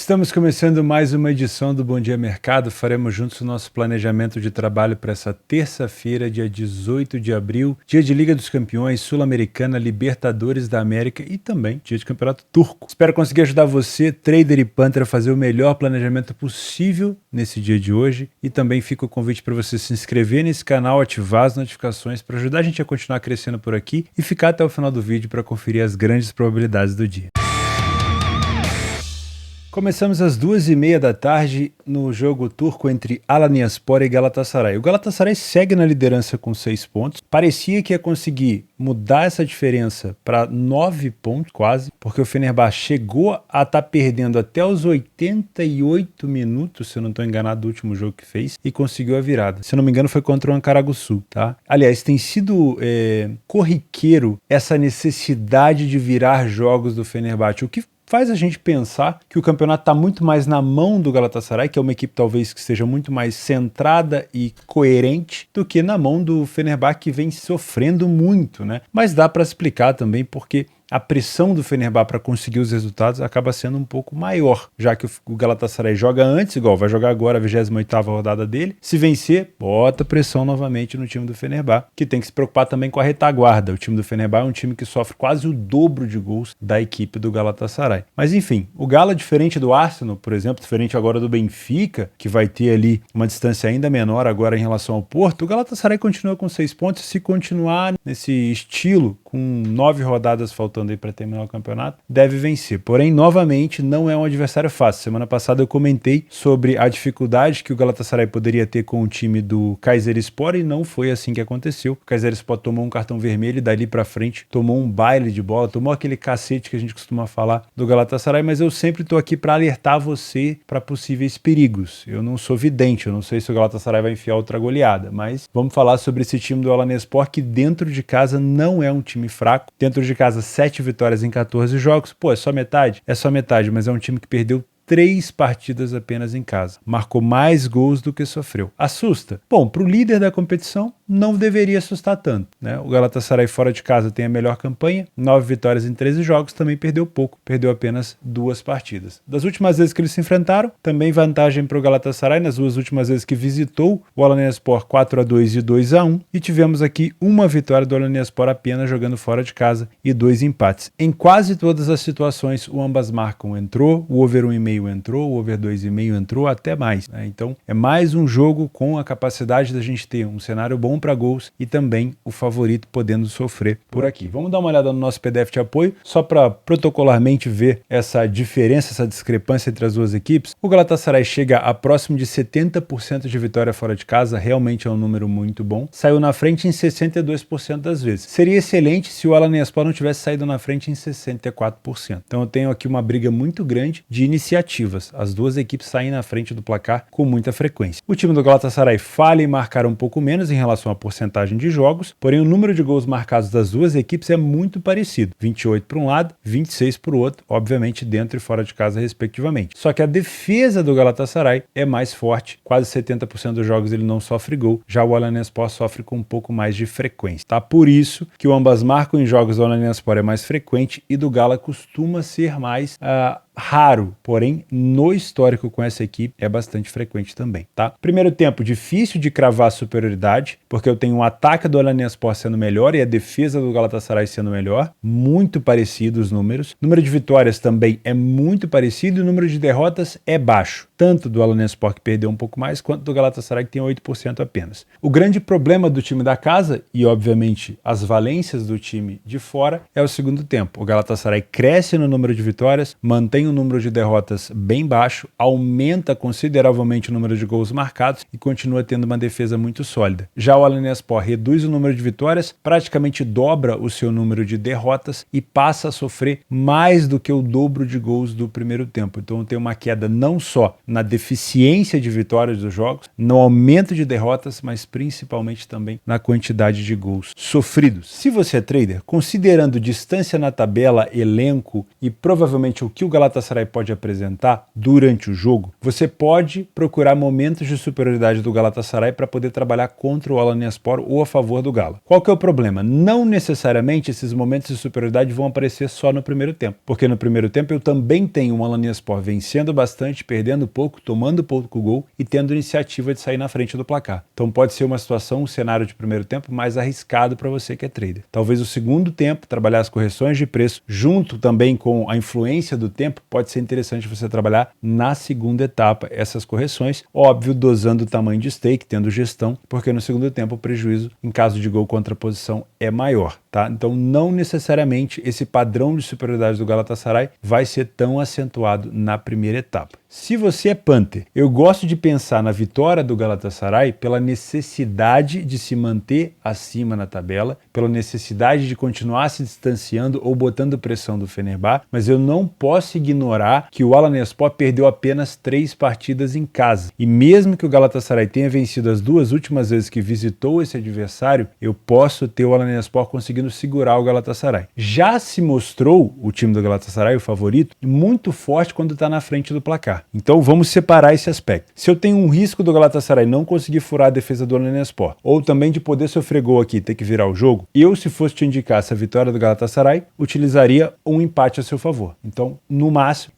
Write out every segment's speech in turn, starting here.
Estamos começando mais uma edição do Bom Dia Mercado. Faremos juntos o nosso planejamento de trabalho para essa terça-feira, dia 18 de abril, dia de Liga dos Campeões, Sul-Americana, Libertadores da América e também dia de Campeonato Turco. Espero conseguir ajudar você, trader e punter, a fazer o melhor planejamento possível nesse dia de hoje. E também fica o convite para você se inscrever nesse canal, ativar as notificações para ajudar a gente a continuar crescendo por aqui e ficar até o final do vídeo para conferir as grandes probabilidades do dia. Começamos às 2h30 da tarde no jogo turco entre Alanyaspor e Galatasaray. O Galatasaray segue na liderança com 6 pontos. Parecia que ia conseguir mudar essa diferença para 9 pontos quase, porque o Fenerbahçe chegou a estar perdendo até os 88 minutos, se eu não estou enganado, do último jogo que fez, e conseguiu a virada. Se eu não me engano, foi contra o Ankaraguçu, tá? Aliás, tem sido corriqueiro essa necessidade de virar jogos do Fenerbahçe, o que faz a gente pensar que o campeonato está muito mais na mão do Galatasaray, que é uma equipe talvez que seja muito mais centrada e coerente, do que na mão do Fenerbahçe, que vem sofrendo muito, né? Mas dá para explicar também porque a pressão do Fenerbahçe para conseguir os resultados acaba sendo um pouco maior, já que o Galatasaray joga antes, igual vai jogar agora a 28ª rodada dele. Se vencer, bota pressão novamente no time do Fenerbahçe, que tem que se preocupar também com a retaguarda. O time do Fenerbahçe é um time que sofre quase o dobro de gols da equipe do Galatasaray. Mas enfim, o Gala, diferente do Arsenal, por exemplo, diferente agora do Benfica, que vai ter ali uma distância ainda menor agora em relação ao Porto, o Galatasaray continua com 6 pontos. Se continuar nesse estilo, com 9 rodadas faltando aí para terminar o campeonato, deve vencer. Porém, novamente, não é um adversário fácil. Semana passada eu comentei sobre a dificuldade que o Galatasaray poderia ter com o time do Kayserispor e não foi assim que aconteceu. O Kayserispor tomou um cartão vermelho e dali para frente tomou um baile de bola, tomou aquele cacete que a gente costuma falar do Galatasaray, mas eu sempre estou aqui para alertar você para possíveis perigos. Eu não sou vidente, eu não sei se o Galatasaray vai enfiar outra goleada, mas vamos falar sobre esse time do Alanyaspor, que dentro de casa não é um time fraco. Dentro de casa, 7 vitórias em 14 jogos. Pô, é só metade? É só metade, mas é um time que perdeu 3 partidas apenas em casa. Marcou mais gols do que sofreu. Assusta? Bom, para o líder da competição, não deveria assustar tanto, né? O Galatasaray fora de casa tem a melhor campanha, 9 vitórias em 13 jogos, também perdeu pouco, perdeu apenas 2 partidas. Das últimas vezes que eles se enfrentaram, também vantagem para o Galatasaray, nas 2 últimas vezes que visitou o Alanyaspor, 4-2 e 2-1, e tivemos aqui uma vitória do Alanyaspor apenas jogando fora de casa e 2 empates. Em quase todas as situações, o ambas marcam entrou, o over 1,5 entrou, o over 2,5 entrou, até mais, né? Então é mais um jogo com a capacidade da gente ter um cenário bom para gols e também o favorito podendo sofrer por aqui. Vamos dar uma olhada no nosso PDF de apoio, só para protocolarmente ver essa diferença, essa discrepância entre as duas equipes. O Galatasaray chega a próximo de 70% de vitória fora de casa, realmente é um número muito bom. Saiu na frente em 62% das vezes. Seria excelente se o Alanyaspor não tivesse saído na frente em 64%. Então eu tenho aqui uma briga muito grande de iniciativas. As duas equipes saem na frente do placar com muita frequência. O time do Galatasaray falha em marcar um pouco menos em relação à porcentagem de jogos, porém o número de gols marcados das duas equipes é muito parecido. 28 para um lado, 26 para o outro, obviamente dentro e fora de casa respectivamente. Só que a defesa do Galatasaray é mais forte, quase 70% dos jogos ele não sofre gol, já o Alanyaspor sofre com um pouco mais de frequência. Tá? Por isso que o ambas marcam em jogos do Alanyaspor é mais frequente e do Gala costuma ser mais raro, porém no histórico com essa equipe é bastante frequente também, tá? Primeiro tempo difícil de cravar superioridade, porque eu tenho um ataque do Alanyaspor sendo melhor e a defesa do Galatasaray sendo melhor, muito parecido os números. O número de vitórias também é muito parecido e o número de derrotas é baixo, tanto do Alanyaspor, que perdeu um pouco mais, quanto do Galatasaray, que tem 8% apenas. O grande problema do time da casa e obviamente as valências do time de fora é o segundo tempo. O Galatasaray cresce no número de vitórias, mantém o número de derrotas bem baixo, aumenta consideravelmente o número de gols marcados e continua tendo uma defesa muito sólida. Já o Alanyaspor reduz o número de vitórias, praticamente dobra o seu número de derrotas e passa a sofrer mais do que o dobro de gols do primeiro tempo. Então tem uma queda não só na deficiência de vitórias dos jogos, no aumento de derrotas, mas principalmente também na quantidade de gols sofridos. Se você é trader, considerando distância na tabela, elenco e provavelmente o que o Galatasaray Galatasaray pode apresentar durante o jogo, você pode procurar momentos de superioridade do Galatasaray para poder trabalhar contra o Alanyaspor ou a favor do Gala. Qual que é o problema? Não necessariamente esses momentos de superioridade vão aparecer só no primeiro tempo, porque no primeiro tempo eu também tenho um Alanyaspor vencendo bastante, perdendo pouco, tomando pouco gol e tendo iniciativa de sair na frente do placar. Então pode ser uma situação, um cenário de primeiro tempo mais arriscado para você que é trader. Talvez o segundo tempo, trabalhar as correções de preço junto também com a influência do tempo, pode ser interessante você trabalhar na segunda etapa essas correções, óbvio, dosando o tamanho de stake, tendo gestão, porque no segundo tempo o prejuízo em caso de gol contra a posição é maior, tá? Então não necessariamente esse padrão de superioridade do Galatasaray vai ser tão acentuado na primeira etapa. Se você é punter, eu gosto de pensar na vitória do Galatasaray pela necessidade de se manter acima na tabela, pela necessidade de continuar se distanciando ou botando pressão do Fenerbahçe, mas eu não posso ignorar que o Alanyaspor perdeu apenas 3 partidas em casa. E mesmo que o Galatasaray tenha vencido as 2 últimas vezes que visitou esse adversário, eu posso ter o Alanyaspor conseguindo segurar o Galatasaray. Já se mostrou o time do Galatasaray, o favorito, muito forte quando está na frente do placar. Então vamos separar esse aspecto. Se eu tenho um risco do Galatasaray não conseguir furar a defesa do Alanyaspor, ou também de poder sofrer gol aqui e ter que virar o jogo, eu, se fosse te indicar essa vitória do Galatasaray, utilizaria um empate a seu favor. Então, no máximo,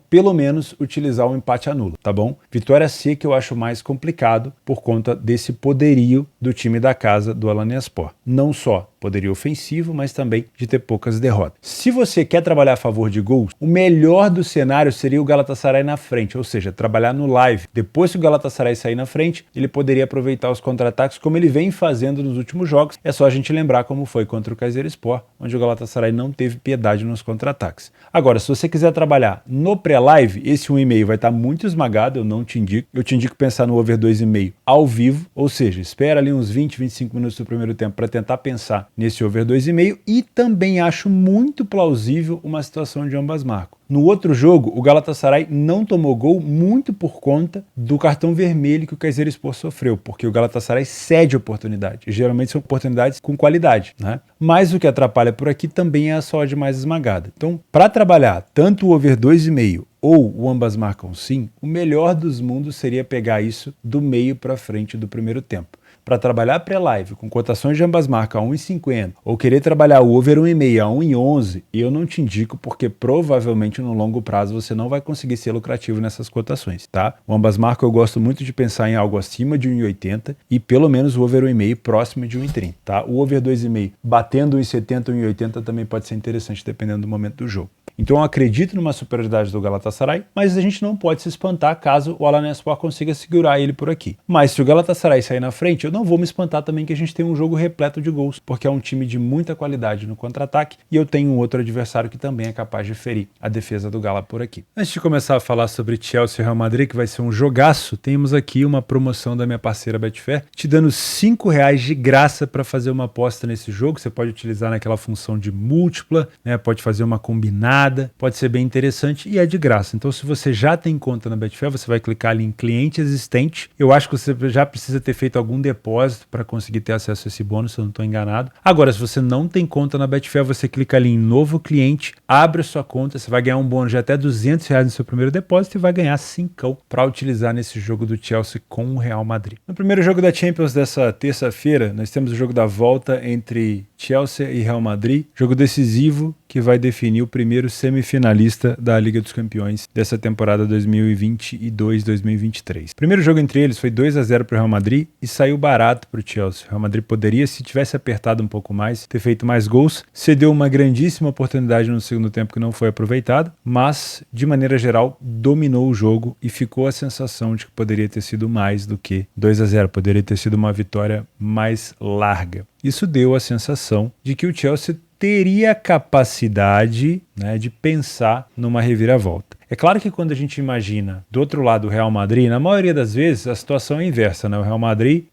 pelo menos utilizar um empate anulo, tá bom? Vitória C que eu acho mais complicado por conta desse poderio do time da casa do Alanyaspor. Não só poderio ofensivo, mas também de ter poucas derrotas. Se você quer trabalhar a favor de gols, o melhor do cenário seria o Galatasaray na frente, ou seja, trabalhar no live. Depois que o Galatasaray sair na frente, ele poderia aproveitar os contra-ataques como ele vem fazendo nos últimos jogos. É só a gente lembrar como foi contra o Kayserispor, onde o Galatasaray não teve piedade nos contra-ataques. Agora, se você quiser trabalhar no pré-live, esse 1,5 vai estar muito esmagado, eu não te indico. Eu te indico pensar no over 2,5 ao vivo, ou seja, espera ali uns 20, 25 minutos do primeiro tempo para tentar pensar nesse over 2,5 e também acho muito plausível uma situação de ambas marcam. No outro jogo, o Galatasaray não tomou gol muito por conta do cartão vermelho que o Kayserispor sofreu, porque o Galatasaray cede oportunidade. E geralmente são oportunidades com qualidade, né? Mas o que atrapalha por aqui também é a sua odd mais esmagada. Então, para trabalhar tanto o over 2,5 ou o ambas marcam sim, o melhor dos mundos seria pegar isso do meio para frente do primeiro tempo. Para trabalhar pré-live com cotações de ambas marcas a 1,50 ou querer trabalhar o over 1,5 a 1,11, eu não te indico porque provavelmente no longo prazo você não vai conseguir ser lucrativo nessas cotações, tá? O ambas marcas eu gosto muito de pensar em algo acima de 1,80 e pelo menos o over 1,5 próximo de 1,30, tá? O over 2,5 batendo 1,70 ou 1,80 também pode ser interessante dependendo do momento do jogo. Então eu acredito numa superioridade do Galatasaray, mas a gente não pode se espantar caso o Alanyaspor consiga segurar ele por aqui. Mas se o Galatasaray sair na frente, eu não vou me espantar também que a gente tem um jogo repleto de gols, porque é um time de muita qualidade no contra-ataque e eu tenho um outro adversário que também é capaz de ferir a defesa do Gala por aqui. Antes de começar a falar sobre Chelsea e Real Madrid, que vai ser um jogaço, temos aqui uma promoção da minha parceira Betfair, te dando R$5 de graça para fazer uma aposta nesse jogo. Você pode utilizar naquela função de múltipla, né? Pode fazer uma combinada, pode ser bem interessante e é de graça. Então, se você já tem conta na Betfair, você vai clicar ali em cliente existente. Eu acho que você já precisa ter feito algum depósito para conseguir ter acesso a esse bônus, se eu não estou enganado. Agora, se você não tem conta na Betfair, você clica ali em novo cliente, abre a sua conta, você vai ganhar um bônus de até R$200 no seu primeiro depósito e vai ganhar 5 para utilizar nesse jogo do Chelsea com o Real Madrid. No primeiro jogo da Champions dessa terça-feira, nós temos o jogo da volta entre Chelsea e Real Madrid, jogo decisivo que vai definir o primeiro semifinalista da Liga dos Campeões dessa temporada 2022-2023. O primeiro jogo entre eles foi 2-0 para o Real Madrid e saiu barato para o Chelsea. O Real Madrid poderia, se tivesse apertado um pouco mais, ter feito mais gols, cedeu uma grandíssima oportunidade no segundo tempo que não foi aproveitada, mas, de maneira geral, dominou o jogo e ficou a sensação de que poderia ter sido mais do que 2-0, poderia ter sido uma vitória mais larga. Isso deu a sensação de que o Chelsea teria capacidade, né, de pensar numa reviravolta. É claro que quando a gente imagina do outro lado o Real Madrid, na maioria das vezes a situação é inversa, né? O Real Madrid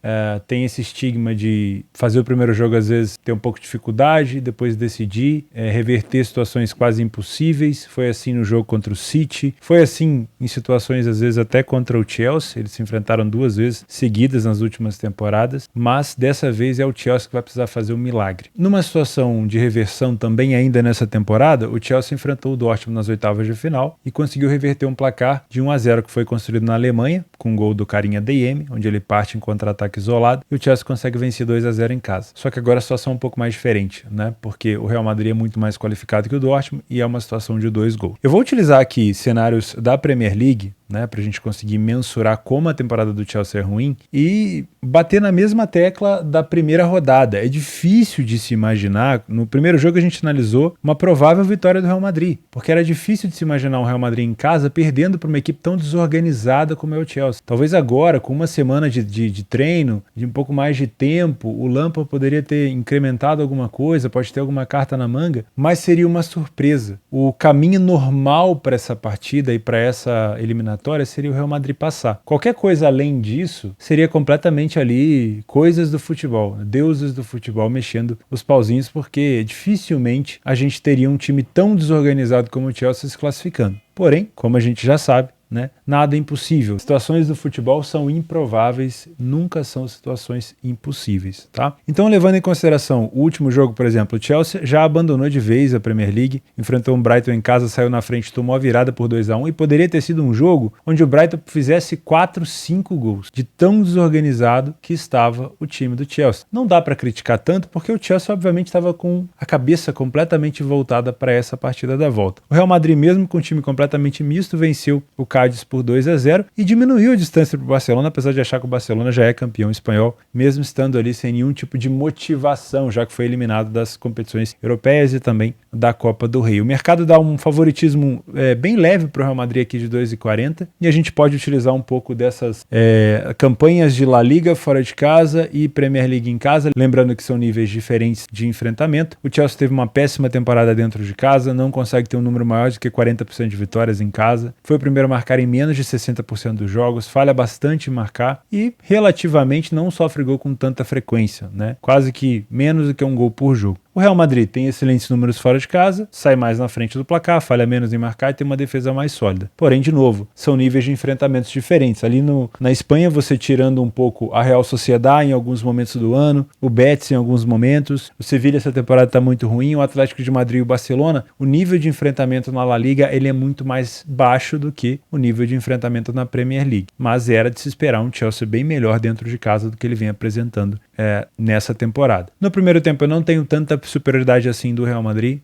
tem esse estigma de fazer o primeiro jogo às vezes ter um pouco de dificuldade, depois decidir, reverter situações quase impossíveis. Foi assim no jogo contra o City, foi assim em situações às vezes até contra o Chelsea. Eles se enfrentaram 2 vezes seguidas nas últimas temporadas, mas dessa vez é o Chelsea que vai precisar fazer um milagre. Numa situação de reversão também ainda nessa temporada, o Chelsea enfrentou o Dortmund nas oitavas de final e conseguiu reverter um placar de 1-0 que foi construído na Alemanha, com um gol do carinha DM, onde ele parte em contra-ataque isolado, e o Chelsea consegue vencer 2-0 em casa. Só que agora a situação é um pouco mais diferente, né? Porque o Real Madrid é muito mais qualificado que o Dortmund e é uma situação de 2 gols. Eu vou utilizar aqui cenários da Premier League, né, para a gente conseguir mensurar como a temporada do Chelsea é ruim e bater na mesma tecla da primeira rodada. É difícil de se imaginar, no primeiro jogo a gente analisou uma provável vitória do Real Madrid, porque era difícil de se imaginar um Real Madrid em casa perdendo para uma equipe tão desorganizada como é o Chelsea. Talvez agora, com uma semana de treino, de um pouco mais de tempo, o Lampard poderia ter incrementado alguma coisa, pode ter alguma carta na manga, mas seria uma surpresa. O caminho normal para essa partida e para essa eliminatória seria o Real Madrid passar. Qualquer coisa além disso seria completamente ali coisas do futebol, deuses do futebol mexendo os pauzinhos, porque dificilmente a gente teria um time tão desorganizado como o Chelsea se classificando. Porém, como a gente já sabe, né? Nada é impossível. Situações do futebol são improváveis, nunca são situações impossíveis, tá? Então, levando em consideração o último jogo, por exemplo, o Chelsea já abandonou de vez a Premier League, enfrentou um Brighton em casa, saiu na frente, tomou a virada por 2-1 e poderia ter sido um jogo onde o Brighton fizesse 4, 5 gols, de tão desorganizado que estava o time do Chelsea. Não dá para criticar tanto, porque o Chelsea obviamente estava com a cabeça completamente voltada para essa partida da volta. O Real Madrid, mesmo com um time completamente misto, venceu o Cádiz por 2-0 e diminuiu a distância para o Barcelona, apesar de achar que o Barcelona já é campeão espanhol, mesmo estando ali sem nenhum tipo de motivação, já que foi eliminado das competições europeias e também da Copa do Rei. O mercado dá um favoritismo bem leve para o Real Madrid aqui de 2,40 e a gente pode utilizar um pouco dessas campanhas de La Liga fora de casa e Premier League em casa, lembrando que são níveis diferentes de enfrentamento. O Chelsea teve uma péssima temporada dentro de casa, não consegue ter um número maior do que 40% de vitórias em casa, foi o primeiro a marcar em menos de 60% dos jogos, falha bastante em marcar e relativamente não sofre gol com tanta frequência, né? Quase que menos do que um gol por jogo. O Real Madrid tem excelentes números fora de casa, sai mais na frente do placar, falha menos em marcar e tem uma defesa mais sólida. Porém, de novo, são níveis de enfrentamentos diferentes. Ali na Espanha, você tirando um pouco a Real Sociedad em alguns momentos do ano, o Betis em alguns momentos, o Sevilla essa temporada está muito ruim, o Atlético de Madrid e o Barcelona, o nível de enfrentamento na La Liga ele é muito mais baixo do que o nível de enfrentamento na Premier League. Mas era de se esperar um Chelsea bem melhor dentro de casa do que ele vem apresentando nessa temporada. No primeiro tempo eu não tenho tanta superioridade assim do Real Madrid,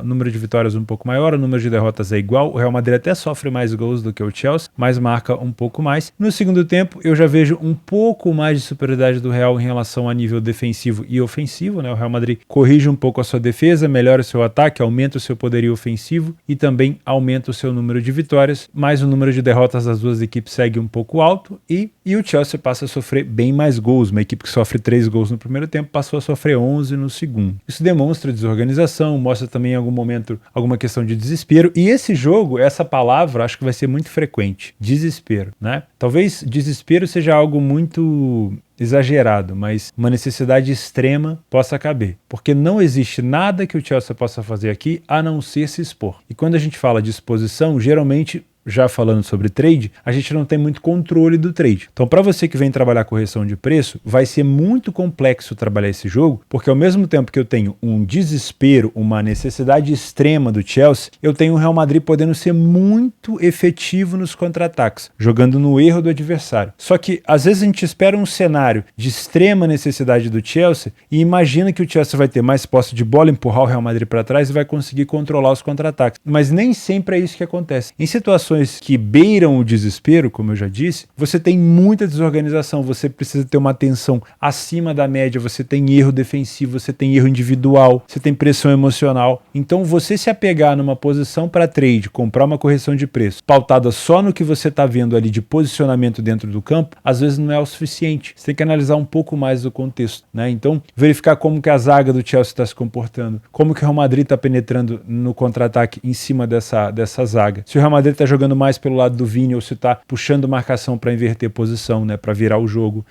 número de vitórias um pouco maior, o número de derrotas é igual, o Real Madrid até sofre mais gols do que o Chelsea, mas marca um pouco mais. No segundo tempo eu já vejo um pouco mais de superioridade do Real em relação a nível defensivo e ofensivo, né? O Real Madrid corrige um pouco a sua defesa, melhora o seu ataque, aumenta o seu poderio ofensivo e também aumenta o seu número de vitórias, mas o número de derrotas das duas equipes segue um pouco alto e o Chelsea passa a sofrer bem mais gols. Uma equipe que sofre 3 gols no primeiro tempo passou a sofrer 11 no segundo. Isso demonstra desorganização, mostra também em algum momento alguma questão de desespero. E esse jogo, essa palavra, acho que vai ser muito frequente. Desespero, né? Talvez desespero seja algo muito exagerado, mas uma necessidade extrema possa caber. Porque não existe nada que o Chelsea possa fazer aqui a não ser se expor. E quando a gente fala de exposição, geralmente já falando sobre trade, a gente não tem muito controle do trade. Então, para você que vem trabalhar correção de preço, vai ser muito complexo trabalhar esse jogo, porque ao mesmo tempo que eu tenho um desespero, uma necessidade extrema do Chelsea, eu tenho o Real Madrid podendo ser muito efetivo nos contra-ataques, jogando no erro do adversário. Só que, às vezes, a gente espera um cenário de extrema necessidade do Chelsea e imagina que o Chelsea vai ter mais posse de bola, empurrar o Real Madrid para trás e vai conseguir controlar os contra-ataques. Mas nem sempre é isso que acontece. Em situações situações que beiram o desespero, como eu já disse, você tem muita desorganização, você precisa ter uma atenção acima da média, você tem erro defensivo, você tem erro individual, você tem pressão emocional. Então você se apegar numa posição para trade, comprar uma correção de preço, pautada só no que você está vendo ali de posicionamento dentro do campo, às vezes não é o suficiente. Você tem que analisar um pouco mais do contexto, né? Então, verificar como que a zaga do Chelsea está se comportando, como que o Real Madrid está penetrando no contra-ataque em cima dessa zaga. Se o Real Madrid está jogando mais pelo lado do Vini ou se está puxando marcação para inverter posição, né, para virar o jogo.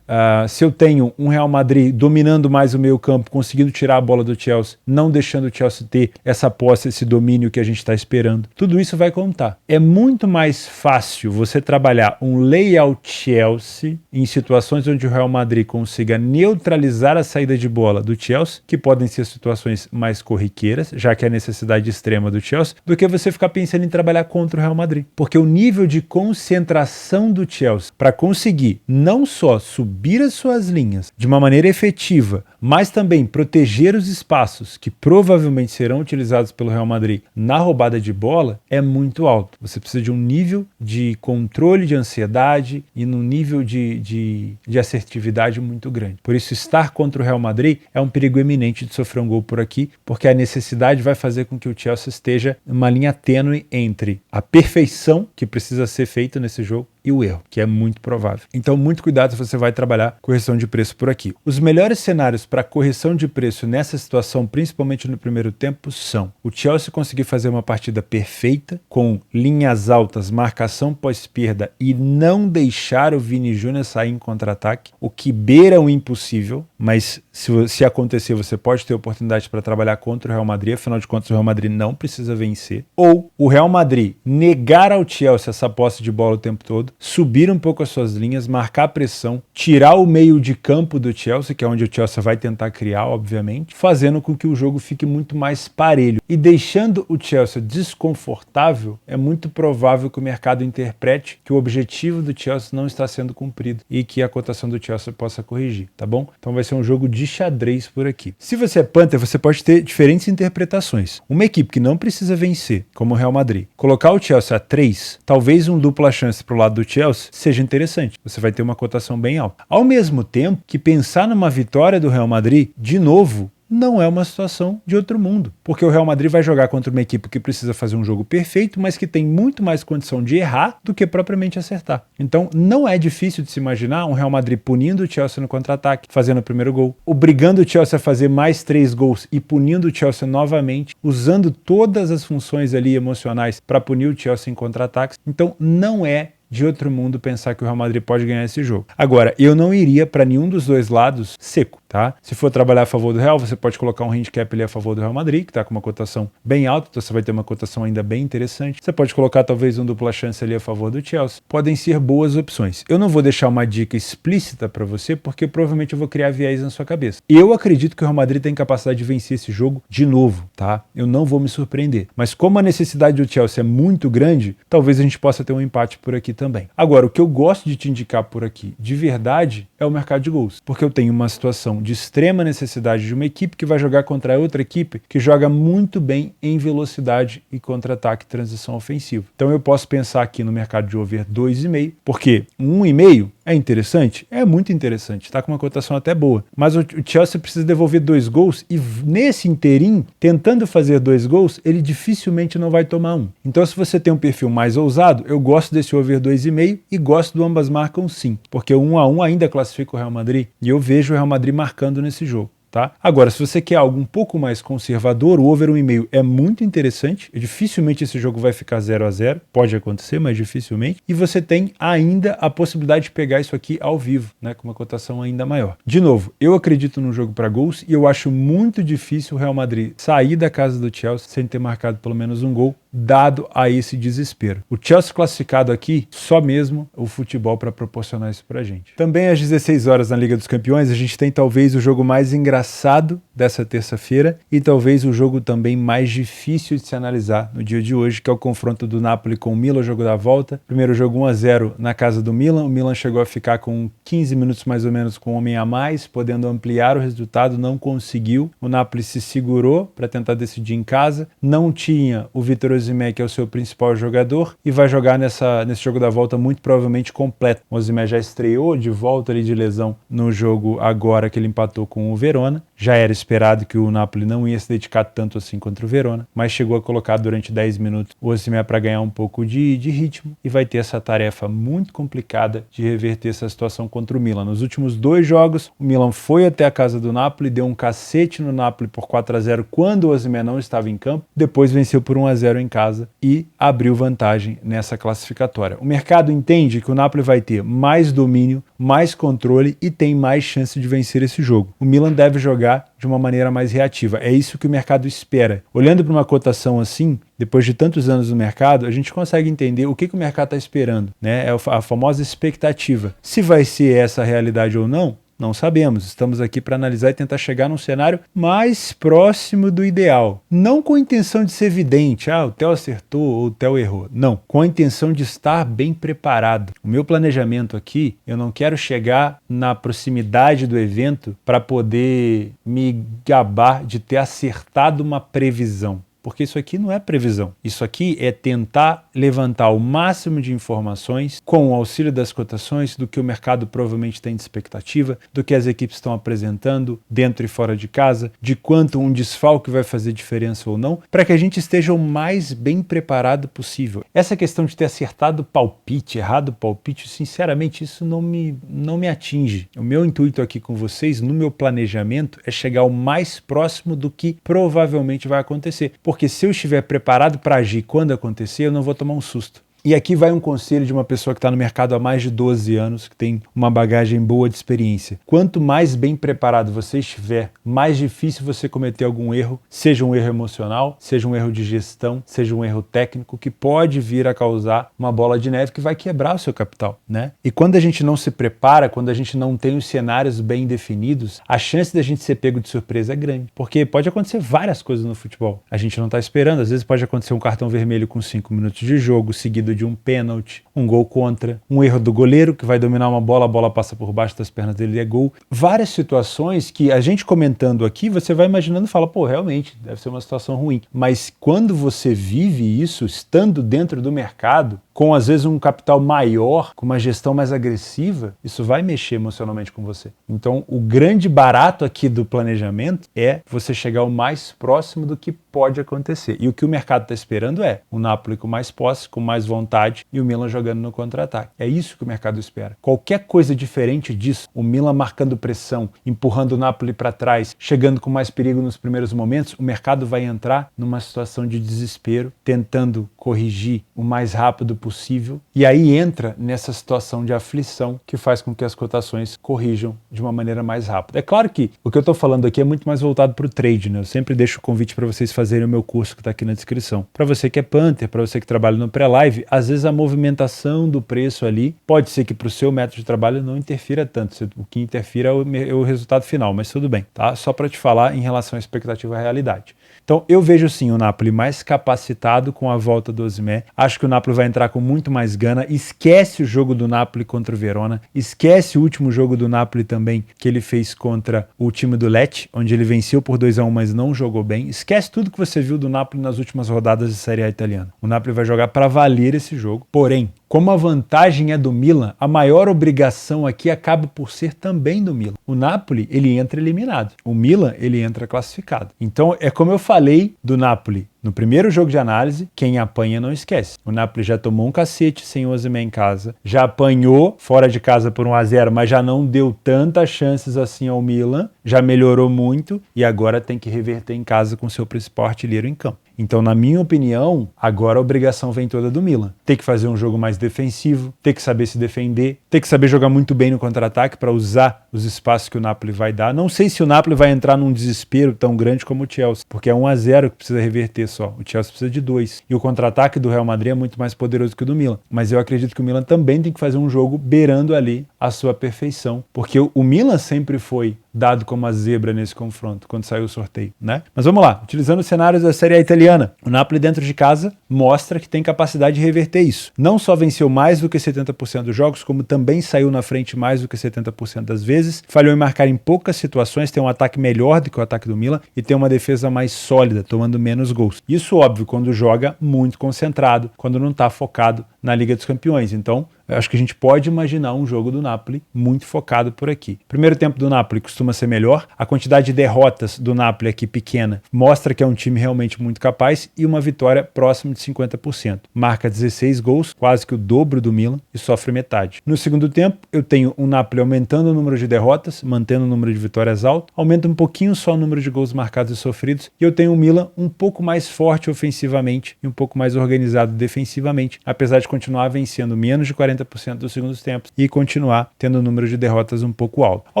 Se eu tenho um Real Madrid dominando mais o meio campo, conseguindo tirar a bola do Chelsea, não deixando o Chelsea ter essa posse, esse domínio que a gente está esperando. Tudo isso vai contar. É muito mais fácil você trabalhar um layout Chelsea em situações onde o Real Madrid consiga neutralizar a saída de bola do Chelsea, que podem ser situações mais corriqueiras, já que é a necessidade extrema do Chelsea, do que você ficar pensando em trabalhar contra o Real Madrid. Porque o nível de concentração do Chelsea para conseguir não só subir as suas linhas de uma maneira efetiva, mas também proteger os espaços que provavelmente serão utilizados pelo Real Madrid na roubada de bola é muito alto. Você precisa de um nível de controle de ansiedade e num nível de assertividade muito grande. Por isso, estar contra o Real Madrid é um perigo eminente de sofrer um gol por aqui, porque a necessidade vai fazer com que o Chelsea esteja numa linha tênue entre a perfeição que precisa ser feita nesse jogo e o erro, que é muito provável. Então, muito cuidado se você vai trabalhar correção de preço por aqui. Os melhores cenários para correção de preço nessa situação, principalmente no primeiro tempo, são o Chelsea conseguir fazer uma partida perfeita, com linhas altas, marcação pós-perda e não deixar o Vini Júnior sair em contra-ataque, o que beira o impossível, mas se acontecer, você pode ter oportunidade para trabalhar contra o Real Madrid, afinal de contas o Real Madrid não precisa vencer. Ou o Real Madrid negar ao Chelsea essa posse de bola o tempo todo, subir um pouco as suas linhas, marcar a pressão, tirar o meio de campo do Chelsea, que é onde o Chelsea vai tentar criar, obviamente, fazendo com que o jogo fique muito mais parelho. E deixando o Chelsea desconfortável, é muito provável que o mercado interprete que o objetivo do Chelsea não está sendo cumprido e que a cotação do Chelsea possa corrigir, tá bom? Então vai ser um jogo de xadrez por aqui. Se você é Panther, você pode ter diferentes interpretações. Uma equipe que não precisa vencer, como o Real Madrid, colocar o Chelsea a 3, talvez um dupla chance para o lado do Chelsea seja interessante. Você vai ter uma cotação bem alta. Ao mesmo tempo que pensar numa vitória do Real Madrid, de novo, não é uma situação de outro mundo, porque o Real Madrid vai jogar contra uma equipe que precisa fazer um jogo perfeito, mas que tem muito mais condição de errar do que propriamente acertar. Então, não é difícil de se imaginar um Real Madrid punindo o Chelsea no contra-ataque, fazendo o primeiro gol, obrigando o Chelsea a fazer mais 3 gols e punindo o Chelsea novamente, usando todas as funções ali emocionais para punir o Chelsea em contra-ataques. Então, não é de outro mundo pensar que o Real Madrid pode ganhar esse jogo. Agora, eu não iria para nenhum dos dois lados seco, tá? Se for trabalhar a favor do Real, você pode colocar um handicap ali a favor do Real Madrid, que está com uma cotação bem alta, então você vai ter uma cotação ainda bem interessante. Você pode colocar talvez um dupla chance ali a favor do Chelsea. Podem ser boas opções. Eu não vou deixar uma dica explícita para você, porque provavelmente eu vou criar viés na sua cabeça. Eu acredito que o Real Madrid tem capacidade de vencer esse jogo de novo, tá? Eu não vou me surpreender. Mas como a necessidade do Chelsea é muito grande, talvez a gente possa ter um empate por aqui também. Agora, o que eu gosto de te indicar por aqui, de verdade, é o mercado de gols. Porque eu tenho uma situação de extrema necessidade de uma equipe que vai jogar contra outra equipe que joga muito bem em velocidade e contra-ataque e transição ofensiva. Então eu posso pensar aqui no mercado de over 2,5, porque 1,5 é interessante? É muito interessante, está com uma cotação até boa. Mas o Chelsea precisa devolver 2 gols e nesse inteirinho, tentando fazer 2 gols, ele dificilmente não vai tomar um. Então se você tem um perfil mais ousado, eu gosto desse over 2,5 e gosto do ambas marcam sim, porque o 1-1 ainda classifica o Real Madrid e eu vejo o Real Madrid marcando nesse jogo. Tá? Agora, se você quer algo um pouco mais conservador, o over 1,5 é muito interessante. Dificilmente esse jogo vai ficar 0-0. Pode acontecer, mas dificilmente. E você tem ainda a possibilidade de pegar isso aqui ao vivo, né, com uma cotação ainda maior. De novo, eu acredito no jogo para gols e eu acho muito difícil o Real Madrid sair da casa do Chelsea sem ter marcado pelo menos um gol, dado a esse desespero. O Chelsea classificado aqui, só mesmo o futebol para proporcionar isso pra gente. Também às 16 horas na Liga dos Campeões, a gente tem talvez o jogo mais engraçado dessa terça-feira e talvez o jogo também mais difícil de se analisar no dia de hoje, que é o confronto do Napoli com o Milan, o jogo da volta. Primeiro jogo 1-0 na casa do Milan. O Milan chegou a ficar com 15 minutos mais ou menos com um homem a mais, podendo ampliar o resultado, não conseguiu. O Napoli se segurou para tentar decidir em casa. Não tinha o Vitor Osimhen, que é o seu principal jogador, e vai jogar nesse jogo da volta muito provavelmente completo. O Osimhen já estreou de volta ali de lesão no jogo agora que ele empatou com o Verona. Já era esperado que o Napoli não ia se dedicar tanto assim contra o Verona, mas chegou a colocar durante 10 minutos o Osimhen para ganhar um pouco de ritmo e vai ter essa tarefa muito complicada de reverter essa situação contra o Milan. Nos últimos 2 jogos, o Milan foi até a casa do Napoli, deu um cacete no Napoli por 4-0 quando o Osimhen não estava em campo, depois venceu por 1-0 em casa e abriu vantagem nessa classificatória. O mercado entende que o Napoli vai ter mais domínio, mais controle e tem mais chance de vencer esse jogo. O Milan deve jogar de uma maneira mais reativa. É isso que o mercado espera. Olhando para uma cotação assim, depois de tantos anos no mercado, a gente consegue entender o que o mercado está esperando, né? É a famosa expectativa. Se vai ser essa a realidade ou não, não sabemos. Estamos aqui para analisar e tentar chegar num cenário mais próximo do ideal. Não com a intenção de ser evidente, o Theo acertou ou o Theo errou. Não, com a intenção de estar bem preparado. O meu planejamento aqui, eu não quero chegar na proximidade do evento para poder me gabar de ter acertado uma previsão. Porque isso aqui não é previsão. Isso aqui é tentar levantar o máximo de informações com o auxílio das cotações do que o mercado provavelmente tem de expectativa, do que as equipes estão apresentando dentro e fora de casa, de quanto um desfalque vai fazer diferença ou não, para que a gente esteja o mais bem preparado possível. Essa questão de ter acertado o palpite, errado o palpite, sinceramente, isso não me atinge. O meu intuito aqui com vocês, no meu planejamento, é chegar o mais próximo do que provavelmente vai acontecer. Porque se eu estiver preparado para agir quando acontecer, eu não vou tomar um susto. E aqui vai um conselho de uma pessoa que está no mercado há mais de 12 anos, que tem uma bagagem boa de experiência. Quanto mais bem preparado você estiver, mais difícil você cometer algum erro, seja um erro emocional, seja um erro de gestão, seja um erro técnico, que pode vir a causar uma bola de neve que vai quebrar o seu capital, né? E quando a gente não se prepara, quando a gente não tem os cenários bem definidos, a chance da gente ser pego de surpresa é grande. Porque pode acontecer várias coisas no futebol. A gente não está esperando, às vezes pode acontecer um cartão vermelho com 5 minutos de jogo, seguido de um pênalti, um gol contra, um erro do goleiro que vai dominar uma bola, a bola passa por baixo das pernas dele e é gol. Várias situações que a gente comentando aqui, você vai imaginando e fala, pô, realmente, deve ser uma situação ruim. Mas quando você vive isso, estando dentro do mercado, com às vezes um capital maior, com uma gestão mais agressiva, isso vai mexer emocionalmente com você. Então, o grande barato aqui do planejamento é você chegar o mais próximo do que pode acontecer. E o que o mercado está esperando é o Napoli com mais posse, com mais vontade e o Milan jogando no contra-ataque. É isso que o mercado espera. Qualquer coisa diferente disso, o Milan marcando pressão, empurrando o Napoli para trás, chegando com mais perigo nos primeiros momentos, o mercado vai entrar numa situação de desespero, tentando corrigir o mais rápido possível, e aí entra nessa situação de aflição que faz com que as cotações corrijam de uma maneira mais rápida. É claro que o que eu estou falando aqui é muito mais voltado para o trade, né? Eu sempre deixo o convite para vocês fazerem o meu curso que está aqui na descrição. Para você que é punter, para você que trabalha no pré-live, às vezes a movimentação do preço ali pode ser que para o seu método de trabalho não interfira tanto. O que interfira é o resultado final, mas tudo bem, tá? Só para te falar em relação à expectativa e à realidade. Então eu vejo sim o Napoli mais capacitado com a volta do Osimhen. Acho que o Napoli vai entrar com muito mais gana. Esquece o jogo do Napoli contra o Verona. Esquece o último jogo do Napoli também que ele fez contra o time do Lecce, onde ele venceu por 2-1, mas não jogou bem. Esquece tudo que você viu do Napoli nas últimas rodadas de Série A italiana. O Napoli vai jogar para valer esse jogo. Porém, como a vantagem é do Milan, a maior obrigação aqui acaba por ser também do Milan. O Napoli, ele entra eliminado. O Milan, ele entra classificado. Então, é como eu falei do Napoli no primeiro jogo de análise, quem apanha não esquece. O Napoli já tomou um cacete sem o Osimhen em casa, já apanhou fora de casa por 1-0, mas já não deu tantas chances assim ao Milan, já melhorou muito e agora tem que reverter em casa com seu principal artilheiro em campo. Então, na minha opinião, agora a obrigação vem toda do Milan. Tem que fazer um jogo mais defensivo, tem que saber se defender, tem que saber jogar muito bem no contra-ataque para usar os espaços que o Napoli vai dar. Não sei se o Napoli vai entrar num desespero tão grande como o Chelsea, porque é 1-0 que precisa reverter só. O Chelsea precisa de 2. E o contra-ataque do Real Madrid é muito mais poderoso que o do Milan. Mas eu acredito que o Milan também tem que fazer um jogo beirando ali a sua perfeição, porque o Milan sempre foi dado como a zebra nesse confronto, quando saiu o sorteio, né? Mas vamos lá, utilizando os cenários da Série A italiana, o Napoli dentro de casa mostra que tem capacidade de reverter isso. Não só venceu mais do que 70% dos jogos, como também saiu na frente mais do que 70% das vezes, falhou em marcar em poucas situações, tem um ataque melhor do que o ataque do Milan e tem uma defesa mais sólida, tomando menos gols. Isso, óbvio, quando joga muito concentrado, quando não está focado na Liga dos Campeões. Então, eu acho que a gente pode imaginar um jogo do Napoli muito focado por aqui. Primeiro tempo do Napoli costuma ser melhor. A quantidade de derrotas do Napoli aqui pequena mostra que é um time realmente muito capaz e uma vitória próxima de 50%. Marca 16 gols, quase que o dobro do Milan e sofre metade. No segundo tempo, eu tenho o Napoli aumentando o número de derrotas, mantendo o número de vitórias alto, aumenta um pouquinho só o número de gols marcados e sofridos e eu tenho o Milan um pouco mais forte ofensivamente e um pouco mais organizado defensivamente, apesar de continuar vencendo menos de 40% dos segundos tempos e continuar tendo o número de derrotas um pouco alto. A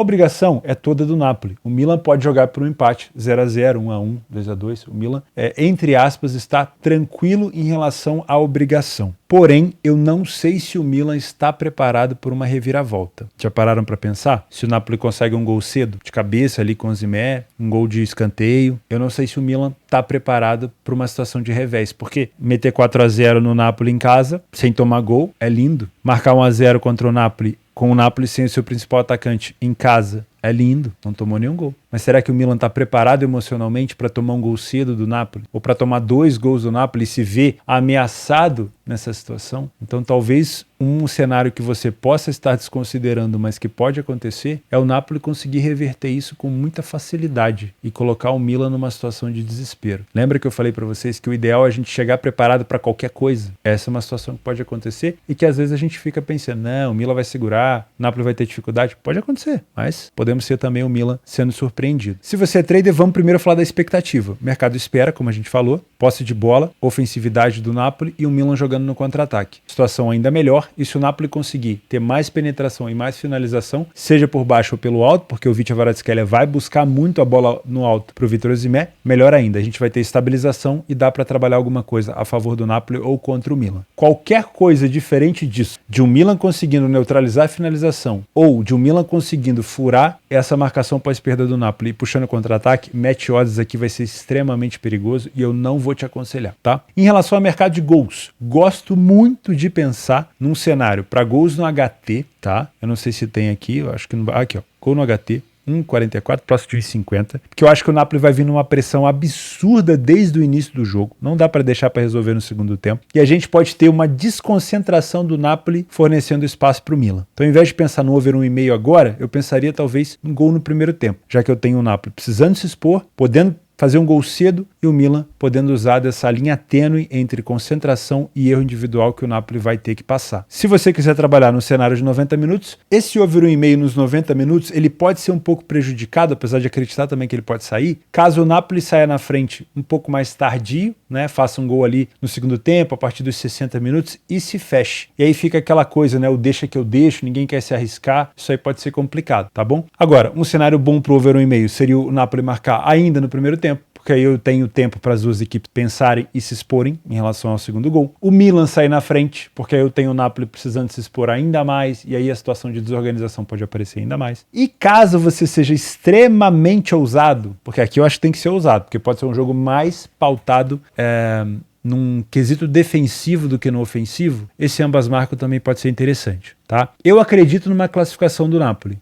obrigação é toda do Napoli. O Milan pode jogar por um empate, 0-0, 1-1, 2-2. O Milan, entre aspas, está tranquilo em relação à obrigação. Porém, eu não sei se o Milan está preparado por uma reviravolta. Já pararam para pensar? Se o Napoli consegue um gol cedo, de cabeça ali com o Osimhen, um gol de escanteio, eu não sei se o Milan está preparado para uma situação de revés, porque meter 4-0 no Napoli em casa, sem tomar gol, é lindo. Marcar 1-0 contra o Napoli, com o Napoli sem o seu principal atacante em casa, é lindo, não tomou nenhum gol. Mas será que o Milan está preparado emocionalmente para tomar um gol cedo do Napoli? Ou para tomar 2 gols do Napoli e se ver ameaçado nessa situação? Então talvez um cenário que você possa estar desconsiderando, mas que pode acontecer, é o Napoli conseguir reverter isso com muita facilidade e colocar o Milan numa situação de desespero. Lembra que eu falei para vocês que o ideal é a gente chegar preparado para qualquer coisa? Essa é uma situação que pode acontecer e que às vezes a gente fica pensando, não, o Milan vai segurar, o Napoli vai ter dificuldade. Pode acontecer, mas podemos ser também o Milan sendo surpreendido. Se você é trader, vamos primeiro falar da expectativa. O mercado espera, como a gente falou, posse de bola, ofensividade do Napoli e o Milan jogando no contra-ataque. Situação ainda melhor, e se o Napoli conseguir ter mais penetração e mais finalização, seja por baixo ou pelo alto, porque o Vitor Kvaratskhelia vai buscar muito a bola no alto para o Vitor Osimhen, melhor ainda, a gente vai ter estabilização e dá para trabalhar alguma coisa a favor do Napoli ou contra o Milan. Qualquer coisa diferente disso, de um Milan conseguindo neutralizar a finalização ou de um Milan conseguindo furar essa marcação pós-perda do Napoli e puxando contra-ataque, match odds aqui vai ser extremamente perigoso e eu não vou te aconselhar, tá? Em relação ao mercado de gols, gosto muito de pensar num cenário para gols no HT, tá? Eu não sei se tem aqui, eu acho que não vai. Aqui, ó, gol no HT. 1,44, próximo de 1,50, porque eu acho que o Napoli vai vir numa pressão absurda desde o início do jogo, não dá para deixar para resolver no segundo tempo, e a gente pode ter uma desconcentração do Napoli fornecendo espaço para o Milan. Então, ao invés de pensar no over 1,5 agora, eu pensaria talvez um gol no primeiro tempo, já que eu tenho o Napoli precisando se expor, podendo fazer um gol cedo e o Milan podendo usar dessa linha tênue entre concentração e erro individual que o Napoli vai ter que passar. Se você quiser trabalhar no cenário de 90 minutos, esse over 1,5 nos 90 minutos, ele pode ser um pouco prejudicado, apesar de acreditar também que ele pode sair, caso o Napoli saia na frente um pouco mais tardio, né, faça um gol ali no segundo tempo, a partir dos 60 minutos e se feche. E aí fica aquela coisa, né, o deixa que eu deixo, ninguém quer se arriscar, isso aí pode ser complicado, tá bom? Agora, um cenário bom pro over 1,5 seria o Napoli marcar ainda no primeiro tempo, porque aí eu tenho tempo para as duas equipes pensarem e se exporem em relação ao segundo gol. O Milan sair na frente, porque aí eu tenho o Napoli precisando se expor ainda mais, e aí a situação de desorganização pode aparecer ainda mais. E caso você seja extremamente ousado, porque aqui eu acho que tem que ser ousado, porque pode ser um jogo mais pautado num quesito defensivo do que no ofensivo, esse ambas marcam também pode ser interessante, tá? Eu acredito numa classificação do Napoli.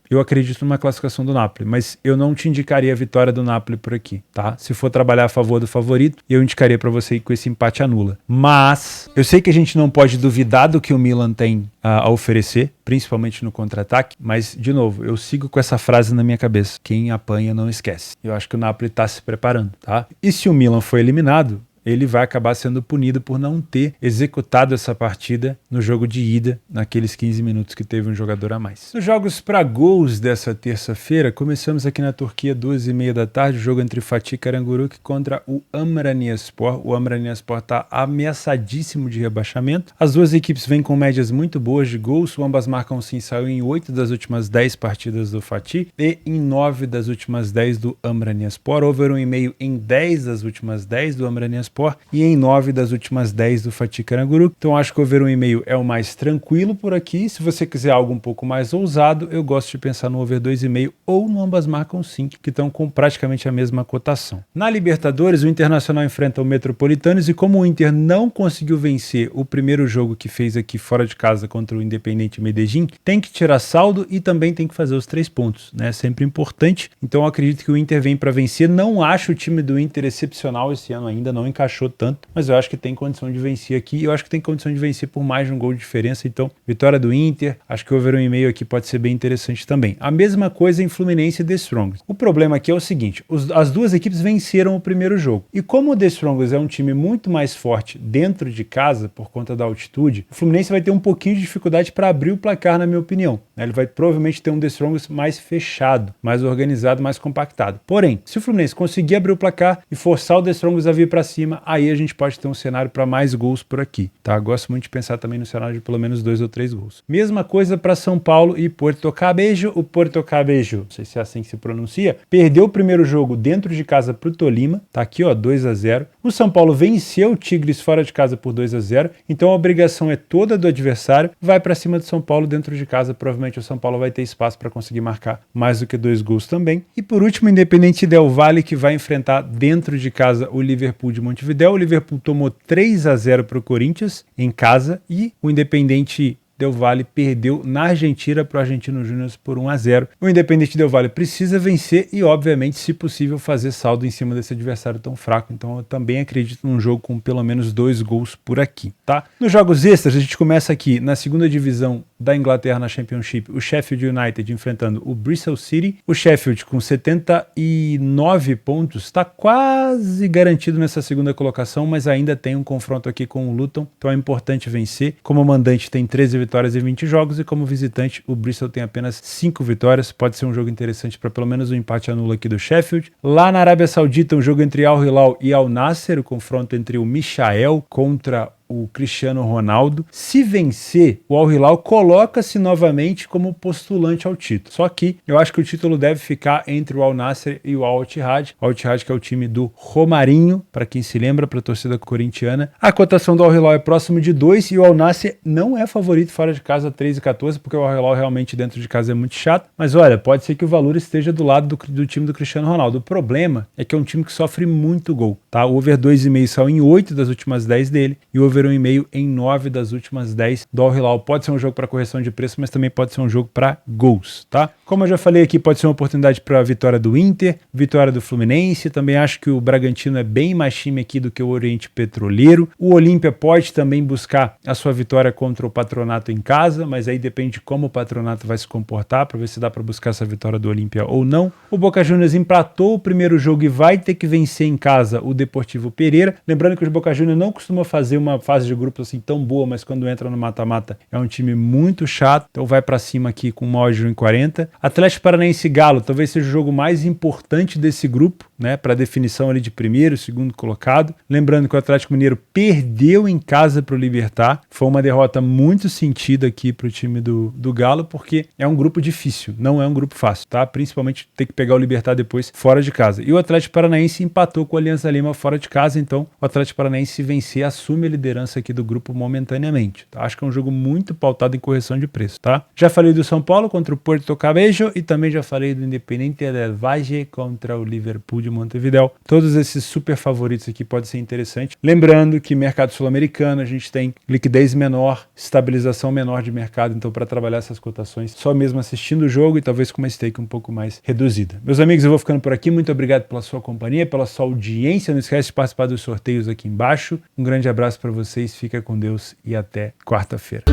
Mas eu não te indicaria a vitória do Napoli por aqui, tá? Se for trabalhar a favor do favorito, eu indicaria para você ir com esse empate anula. Mas eu sei que a gente não pode duvidar do que o Milan tem a oferecer, principalmente no contra-ataque, mas, de novo, eu sigo com essa frase na minha cabeça: quem apanha não esquece. Eu acho que o Napoli está se preparando, tá? E se o Milan for eliminado, ele vai acabar sendo punido por não ter executado essa partida no jogo de ida, naqueles 15 minutos que teve um jogador a mais. Nos jogos para gols dessa terça-feira, começamos aqui na Turquia, 2h30 da tarde, o jogo entre Fatih Karagümrük contra o Amranyaspor. O Amranyaspor está ameaçadíssimo de rebaixamento. As duas equipes vêm com médias muito boas de gols, ambas marcam sim, saiu em 8 das últimas 10 partidas do Fatih e em 9 das últimas 10 do Amranyaspor. Over 1,5 em 10 das últimas 10 do Amranyaspor Alanyaspor e em 9 das últimas 10 do Fatih Karagümrük. Então acho que o over 1,5 é o mais tranquilo por aqui. Se você quiser algo um pouco mais ousado, eu gosto de pensar no over 2,5 ou no ambas marcam sim, que estão com praticamente a mesma cotação. Na Libertadores, o Internacional enfrenta o Metropolitanos e como o Inter não conseguiu vencer o primeiro jogo que fez aqui fora de casa contra o Independiente Medellín, tem que tirar saldo e também tem que fazer os 3 pontos, né? Sempre importante. Então eu acredito que o Inter vem para vencer. Não acho o time do Inter excepcional esse ano ainda, não encaixou tanto, mas eu acho que tem condição de vencer aqui. Eu acho que tem condição de vencer por mais de um gol de diferença. Então, vitória do Inter, acho que o over 1,5 aqui pode ser bem interessante também. A mesma coisa em Fluminense e The Strongest. O problema aqui é o seguinte, as duas equipes venceram o primeiro jogo. E como o The Strongest é um time muito mais forte dentro de casa, por conta da altitude, o Fluminense vai ter um pouquinho de dificuldade para abrir o placar, na minha opinião. Ele vai provavelmente ter um The Strongest mais fechado, mais organizado, mais compactado. Porém, se o Fluminense conseguir abrir o placar e forçar o The Strongest a vir para cima, aí a gente pode ter um cenário para mais gols por aqui, tá? Gosto muito de pensar também no cenário de pelo menos 2 ou 3 gols. Mesma coisa para São Paulo e Puerto Cabello. O Puerto Cabello, não sei se é assim que se pronuncia, perdeu o primeiro jogo dentro de casa para o Tolima, tá aqui ó, 2-0. O São Paulo venceu o Tigres fora de casa por 2-0, então a obrigação é toda do adversário, vai para cima do São Paulo dentro de casa, provavelmente o São Paulo vai ter espaço para conseguir marcar mais do que 2 gols também. E por último, Independente Del Valle, que vai enfrentar dentro de casa o Liverpool de Montevidéu. O Liverpool tomou 3-0 para o Corinthians em casa e o Independente Del Valle perdeu na Argentina para o Argentino Júnior por 1-0. O Independente Del Valle precisa vencer e, obviamente, se possível, fazer saldo em cima desse adversário tão fraco. Então, eu também acredito num jogo com pelo menos 2 gols por aqui, tá? Nos jogos extras, a gente começa aqui na segunda divisão da Inglaterra na Championship, o Sheffield United enfrentando o Bristol City. O Sheffield com 79 pontos está quase garantido nessa segunda colocação, mas ainda tem um confronto aqui com o Luton, então é importante vencer. Como mandante tem 13 vitórias em 20 jogos e como visitante o Bristol tem apenas 5 vitórias. Pode ser um jogo interessante para pelo menos um empate anula aqui do Sheffield. Lá na Arábia Saudita, um jogo entre Al Hilal e Al Nassr, o confronto entre o Michael contra o Cristiano Ronaldo. Se vencer, o Al Hilal coloca-se novamente como postulante ao título. Só que eu acho que o título deve ficar entre o Al Nassr e o Al Ittihad. O Al Ittihad que é o time do Romarinho, para quem se lembra, para a torcida corintiana. A cotação do Al Hilal é próximo de 2 e o Al Nassr não é favorito fora de casa 3,14, porque o Al Hilal realmente dentro de casa é muito chato. Mas olha, pode ser que o valor esteja do lado do time do Cristiano Ronaldo. O problema é que é um time que sofre muito gol, tá? O over 2,5 saiu em 8 das últimas 10 dele e o over 1,5 em 9 das últimas 10 do Al Hilal. Pode ser um jogo para correção de preço, mas também pode ser um jogo para gols, tá? Como eu já falei aqui, pode ser uma oportunidade para a vitória do Inter, vitória do Fluminense. Também acho que o Bragantino é bem mais time aqui do que o Oriente Petroleiro. O Olímpia pode também buscar a sua vitória contra o Patronato em casa, mas aí depende de como o Patronato vai se comportar, para ver se dá para buscar essa vitória do Olímpia ou não. O Boca Juniors empatou o primeiro jogo e vai ter que vencer em casa o Deportivo Pereira. Lembrando que o Boca Juniors não costuma fazer uma fase de grupo assim tão boa, mas quando entra no mata-mata é um time muito chato, então vai para cima aqui com uma odd de 1,40. Atlético Paranaense e Galo talvez seja o jogo mais importante desse grupo, né, para definição ali de primeiro, segundo colocado. Lembrando que o Atlético Mineiro perdeu em casa para o Libertad, foi uma derrota muito sentida aqui para o time do Galo, porque é um grupo difícil, não é um grupo fácil, tá? Principalmente ter que pegar o Libertad depois fora de casa. E o Atlético Paranaense empatou com o Alianza Lima fora de casa, então o Atlético Paranaense, se vencer, assume a liderança aqui do grupo momentaneamente, tá? Acho que é um jogo muito pautado em correção de preço, tá? Já falei do São Paulo contra o Puerto Cabello e também já falei do Independiente del Valle contra o Liverpool de Montevidéu. Todos esses super favoritos aqui podem ser interessantes. Lembrando que mercado sul-americano a gente tem liquidez menor, estabilização menor de mercado, então para trabalhar essas cotações só mesmo assistindo o jogo e talvez com uma stake um pouco mais reduzida. Meus amigos, eu vou ficando por aqui. Muito obrigado pela sua companhia, pela sua audiência. Não esquece de participar dos sorteios aqui embaixo. Um grande abraço para vocês, fica com Deus e até quarta-feira.